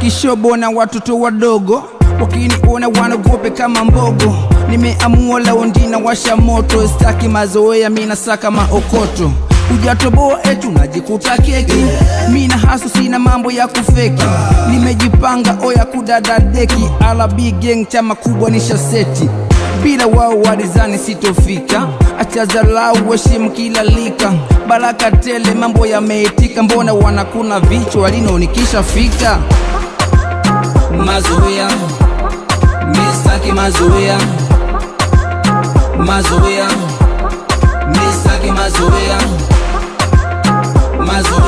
kishobo na watoto wadogo, wakiniona wanagope kama mbogo. Nimeamua leo ndina washa moto, staki mazoea mina saka maokoto. Ujatoboa etu najikuta keki, mina hasu sina mambo ya kufeki. Nimejipanga oya kudadadeki, ala big gang chama kubwa nisha seti. Bila wao wadizani sitofika, acha dharau heshimu kila lika. Baraka tele mambo yameitika, mbona wanakuna vichwa walinonikisha fika. Mazoea, mistaki mazoea. Mazoea, mistaki mazoea. Mazoea.